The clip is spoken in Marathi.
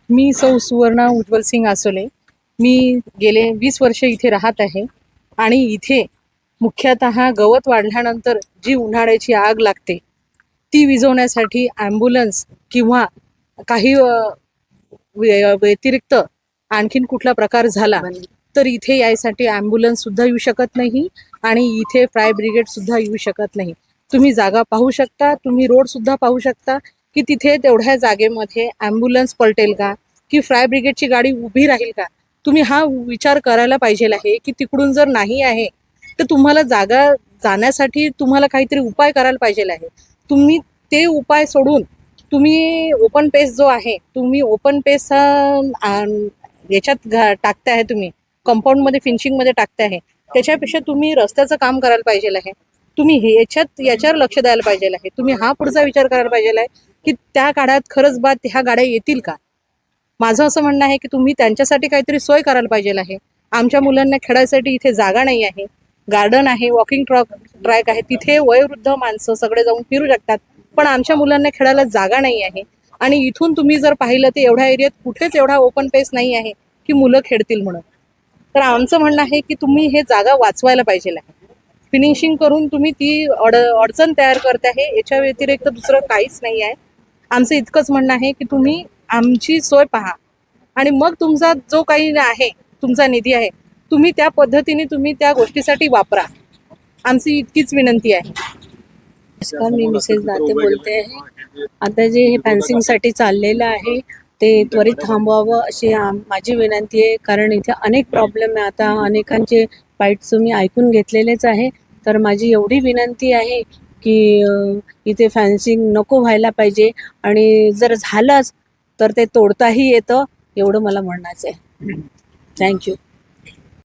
मी सौ सुवर्णा उज्ज्वल सिंग आसोले. मी गेले 20 वर्ष इथे राहत आहे आणि इथे मुख्यतः गवत वाढल्यानंतर जी उन्हाळ्याची आग लागते ती विझवण्यासाठी ॲम्ब्युलन्स किंवा काही व्यतिरिक्त आणखीन कुठला प्रकार झाला तर इथे यायसाठी ॲम्ब्युलन्ससुद्धा येऊ शकत नाही आणि इथे फायर ब्रिगेडसुद्धा येऊ शकत नाही. तुम्ही जागा पाहू शकता, तुम्ही रोडसुद्धा पाहू शकता की तिथे तेवढ्या जागेमध्ये ॲम्ब्युलन्स पलटेल का की फायर ब्रिगेडची गाडी उभी राहील का. तुम्ही हा विचार करायला पाहिजे आहे की तिकडून जर नाही आहे तर तुम्हाला जागा जाण्यासाठी तुम्हाला काहीतरी उपाय करायला पाहिजे आहे. तुम्ही ते उपाय सोडून तुम्ही ओपन पेस जो आहे तुम्ही ओपन पेस याच्यात टाकते आहे, तुम्ही कंपाऊंडमध्ये फिनिशिंगमध्ये टाकते आहे. त्याच्यापेक्षा तुम्ही रस्त्याचं काम करायला पाहिजे आहे. तुम्ही याच्यावर लक्ष द्यायला पाहिजे आहे. तुम्ही हा पुढचा विचार करायला पाहिजे आहे की त्या काळात खरंच ह्या गाड्या येतील का. माझं असं म्हणणं आहे की तुम्ही त्यांच्यासाठी काहीतरी सोय करायला पाहिजे आहे. आमच्या मुलांना खेळायसाठी इथे जागा नाही आहे, गार्डन आहे, वॉकिंग ट्रॅक आहे, तिथे वयोवृद्ध माणसं सगळे जाऊन फिरू शकतात, पण आमच्या मुलांना खेळायला जागा नाही आहे. आणि इथून तुम्ही जर पाहिलं तर एवढ्या एरियात कुठेच एवढा ओपन पेस नाही आहे की मुलं खेळतील म्हणून. तर आमचं म्हणणं आहे की तुम्ही हे जागा वाचवायला पाहिजे आहे. फिनिशिंग करून तुम्ही ती अडचण तयार करते आहे, याच्या व्यतिरिक्त दुसरं काहीच नाही आहे. आमचं इतकंच म्हणणं आहे की तुम्ही आमची सोय पहा आणि मग तुमचा जो काही आहे तुमचा निधी आहे तुम्ही त्या पद्धतीने तुम्ही त्या गोष्टीसाठी वापरा. आमची इतकीच विनंती आहे. नमस्कार, मी मिसेस दाते बोलते आहे. आता जे हे फॅन्सिंगसाठी चाललेलं आहे ते त्वरित थांबवावं अशी माझी विनंती आहे, कारण इथे अनेक प्रॉब्लेम आहे. आता अनेकांचे बाईट्स मी ऐकून घेतलेलेच आहे. तर माझी एवढी विनंती आहे की इथे फॅन्सिंग नको व्हायला पाहिजे आणि जर झालंच तर ते तोडताही येतं, एवढं मला म्हणायचं आहे. थँक्यू.